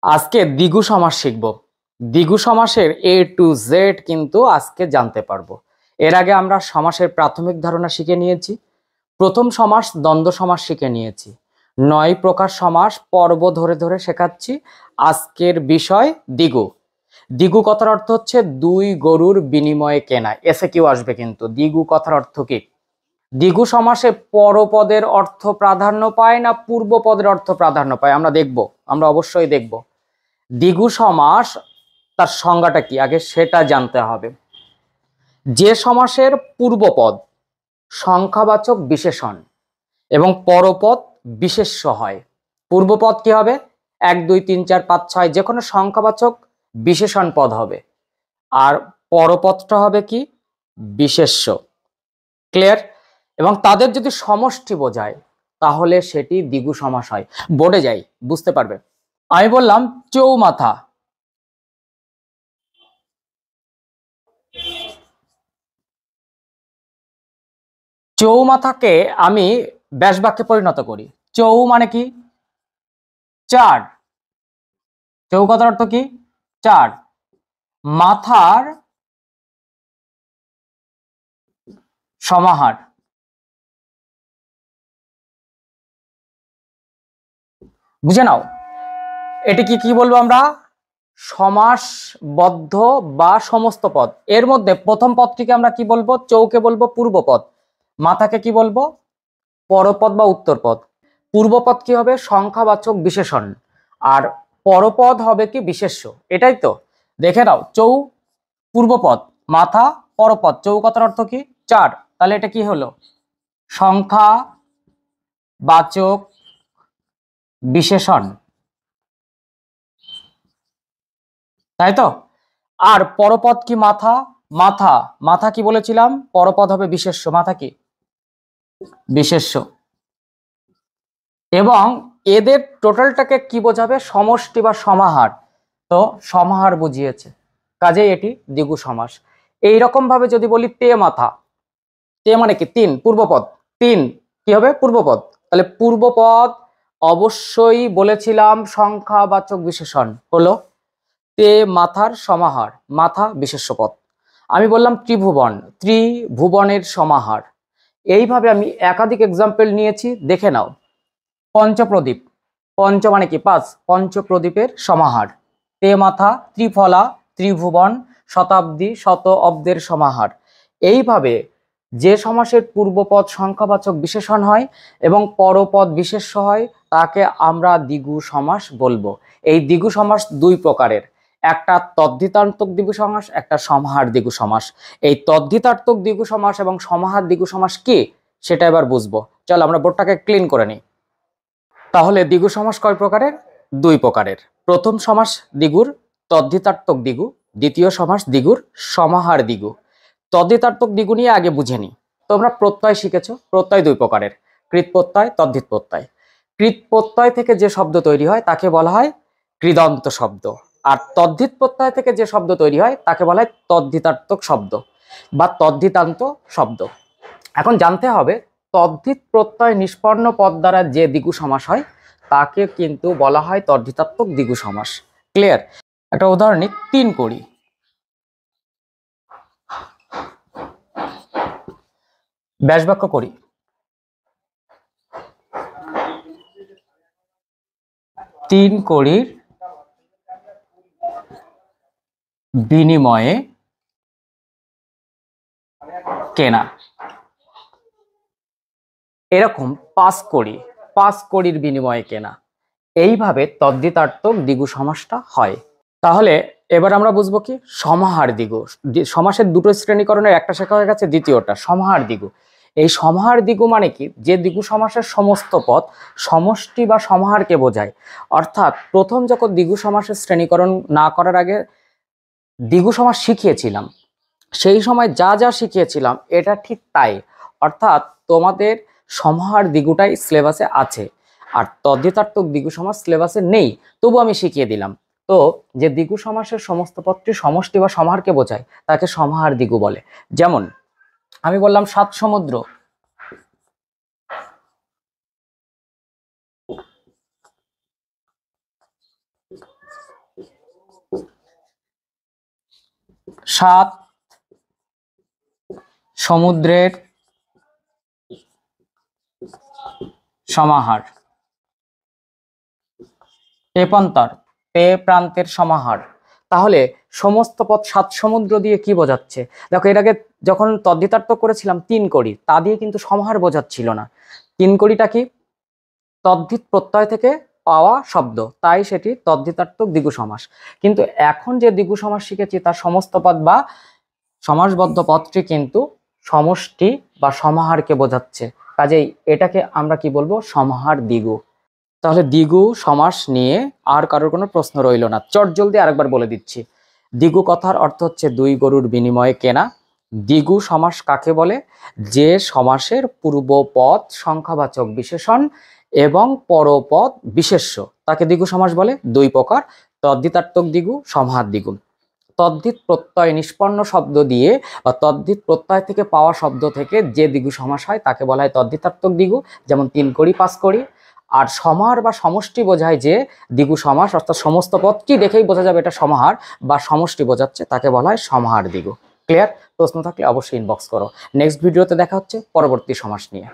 আজকে দ্বিগু সমাস শিখব। দ্বিগু সমাসের এ টু জেড কিন্তু আজকে জানতে পারবো। এর আগে আমরা সমাসের প্রাথমিক ধারণা শিখে নিয়েছি। প্রথম সমাস দ্বন্দ্ব সমাস শিখে নিয়েছি। 9 প্রকার সমাস পর্ব ধরে ধরে শেখাচ্ছি। আজকের বিষয় দ্বিগু। দ্বিগু কথার অর্থ হচ্ছে দুই গরুর বিনিময়ে কেনা। এসে কিউ আসবে কিন্তু। দ্বিগু কথার অর্থ কি? দ্বিগু সমাসে পরপদের অর্থ প্রাধান্য পায় না পূর্বপদের অর্থ প্রাধান্য পায়? আমরা অবশ্যই দেখব। দ্বিগু সমাস তার সংজ্ঞাটা কি আগে সেটা জানতে হবে। যে সমাসের পূর্বপদ সংখ্যাবাচক বিশেষণ এবং পরপদ বিশেষ্য হয়। পূর্বপদ কি হবে? 1 2 3 4 5 6 যে কোনো সংখ্যাবাচক বিশেষণ পদ হবে, আর পরপদটা হবে কি? বিশেষ্য। ক্লিয়ার? এবং তাদের যদি সমষ্টি বোঝায় তাহলে সেটি দ্বিগু সমাস হয়। বোর্ডে যাই, বুঝতে পারবে। আমি বললাম চৌমাথা। চৌমাথাকে আমি ব্যাস বাক্যে পরিণত করি। চৌ মানে কি? 4। চৌ কথার অর্থ কি? 4। মাথার সমাহার। বুঝে নাও, এটি কি বলবো আমরা? সমাসবদ্ধ বা সমস্ত পদ। এর মধ্যে প্রথম পদটিকে আমরা কি বলবো? চৌকে বলবো পূর্বপদ, মাথাকে কি বলবো? পরপদ বা উত্তরপদ। পূর্বপদ কি হবে? সংখ্যাবাচক বিশেষণ, আর পরপদ হবে কি? বিশেষ্য। এটাই তো, দেখে নাও। চৌ পূর্বপদ, মাথা পরপদ। চৌ কথার অর্থ কি? 4। তাহলে এটা কি হলো? সংখ্যাবাচক বিশেষণ, তাই তো। আর পরপদ কি? মাথা। মাথা মাথা কি বলেছিলাম? পরপদ হবে বিশেষ্য। মাথা কি? বিশেষ্য। এবং এদের টোটালটাকে কি বোঝাবে? সমষ্টি বা সমাহার। তো সমাহার বুঝিয়েছে, কাজেই এটি দ্বিগু সমাস। এইরকম ভাবে যদি বলি তে মাথা, তে মানে কি? 3। পূর্বপদ 3 কি হবে? পূর্বপদ। তাহলে পূর্বপদ অবশ্যই বলেছিলাম সংখ্যাবাচক বিশেষণ হলো তে মাথার সমাহার। মাথা বিশেষ্য পদ। আমি বললাম ত্রিভুবন, ত্রিভুবনের সমাহার। এইভাবে আমি একাধিক এক্সাম্পল নিয়েছি, দেখে নাও। পঞ্চপ্রদীপ, পঞ্চ মানে কি? 5। পঞ্চপ্রদীপের সমাহার। তে মাথা, ত্রিফলা, ত্রিভুবন, শতাব্দী, শত অব্দের সমাহার। এইভাবে যে সমাসের পূর্বপদ সংখ্যাবাচক বিশেষণ হয় এবং পরপদ বিশেষ্য হয় তাকে আমরা দ্বিগু সমাস বলবো। এই দ্বিগু সমাস 2 প্রকারের, একটা তদ্ধিতান্তক দ্বিগু সমাস, একটা সমাহার দ্বিগু সমাস। এই তদ্ধিতার্থক দ্বিগু সমাস এবং সমাহার দ্বিগু সমাস কি সেটা এবার বুঝবো। চলো আমরা বোর্ডটাকে ক্লিন করে নিই। তাহলে দ্বিগু সমাস কয় প্রকারের? 2 প্রকারের। প্রথম সমাস দ্বিগুর তদ্ধিতার্থক দ্বিগু, দ্বিতীয় সমাস দ্বিগুর সমাহার দ্বিগু। তদ্ধিতার্থক দ্বিগু নিয়ে আগে বুঝে নি। তোমরা প্রত্যয় শিখেছো, প্রত্যয় 2 প্রকারের, কৃৎ প্রত্যয়, তদ্ধিত প্রত্যয়। কৃৎ প্রত্যয় থেকে যে শব্দ তৈরি হয় তাকে বলা হয় কৃদন্ত শব্দ, আর তদ্ধিত প্রত্যয় থেকে যে শব্দ তৈরি হয় তাকে বলা হয় তদ্ধিতার্থক শব্দ বা তদ্ধিতান্ত শব্দ। এখন জানতে হবে তদ্ধিত প্রত্যয় নিষ্পন্ন পদ দ্বারা যে দ্বিগু সমাস হয় তাকে কিন্তু বলা হয় তদ্ধিতাত্মক দ্বিগু সমাস। ক্লিয়ার? একটা উদাহরণ 3 করি। ব্যাস বাক্য করি। 3 কড়ির বিনিময়ে কেনা। এরকম 5 কড়ি, 5 কড়ির বিনিময়ে কেনা। এইভাবে তদ্ধিতার্থক দ্বিগু সমাসটা হয়। তাহলে এবার আমরা বুঝবো কি? সমাহার দ্বিগু। সমাসের 2টো শ্রেণীকরণের একটা শেখা হয়ে গেছে, দ্বিতীয়টা সমাহার দ্বিগু। এই সমাহার দ্বিগু মানে কি? যে দ্বিগু সমাসের সমস্ত পদ সমষ্টি বা সমাহারকে বোঝায়। অর্থাৎ প্রথম যখন দ্বিগু সমাসের শ্রেণীকরণ না করার আগে দ্বিগু সমাস শিখিয়েছিলাম, সেই সময় যা যা শিখিয়েছিলাম এটা ঠিক তাই। অর্থাৎ তোমাদের সমাহার দ্বিগুটাই সিলেবাসে আছে, আর তদ্ধিতার্থক দ্বিগু সমাস সিলেবাসে নেই, তবু আমি শিখিয়ে দিলাম। তো যে দ্বিগু সমাসের সমস্ত পদটি সমষ্টি বা সমাহারকে বোঝায় তাকে সমাহার দ্বিগু বলে। যেমন আমি বললাম 7 সমুদ্র, সাত সমুদ্রের সমাহার। তেপন্তর তে প্রান্তের সমাহার। তাহলে সমস্ত পথ সাত সমুদ্র দিয়ে কি বোঝাচ্ছে? দেখো এর আগে যখন তদ্ধিতার্থ করেছিলাম তিন কড়ি, তা দিয়ে কিন্তু সমাহার বোঝাচ্ছিল না। তিন কড়িটা কি? তদ্ধিত প্রত্যয় থেকে পাওয়া শব্দ, তাই সেটি তদ্ধিতার্থক দ্বিগু সমাস। কিন্তু এখন যে দ্বিগু সমাস শিখেছি তার সমস্ত পদ বা সমাসবদ্ধ পদটি কিন্তু সমষ্টি বা সমাহারকে বোঝাচ্ছে। কাজেই এটাকে আমরা কি বলবো? সমাহার দ্বিগু। তাহলে দ্বিগু সমাস নিয়ে আর কারোর কোনো প্রশ্ন রইল না। চটজলদি আরেকবার বলে দিচ্ছি। দ্বিগু কথার অর্থ হচ্ছে দুই গরুর বিনিময়ে কেনা। দ্বিগু সমাস কাকে বলে? যে সমাসের পূর্বপদ সংখ্যাবাচক বিশেষণ এবং পরপদ বিশেষ্য, তাকে দ্বিগু সমাস বলে। দুই প্রকার: তদ্ধিতার্থক দ্বিগু, সমাহার দ্বিগু। তদ্ধিত প্রত্যয় নিষ্পন্ন শব্দ দিয়ে বা তদ্ধিত প্রত্যয় থেকে পাওয়া শব্দ থেকে যে দ্বিগু সমাস হয় তাকে বলা হয় তদ্ধিতার্থক দ্বিগু, যেমন তিন কড়ি পাঁচ কড়ি। আর সমাহার বা সমষ্টি বোঝায় যে দ্বিগু সমাস, অর্থাৎ সমস্ত পদটি দেখেই বোঝা যাবে এটা সমাহার বা সমষ্টি বোঝাচ্ছে, তাকে বলা হয় সমাহার দ্বিগু। ক্লিয়ার? প্রশ্ন থাকলে অবশ্যই ইনবক্স করো। নেক্সট ভিডিওতে দেখা হচ্ছে পরবর্তী সমাস নিয়ে।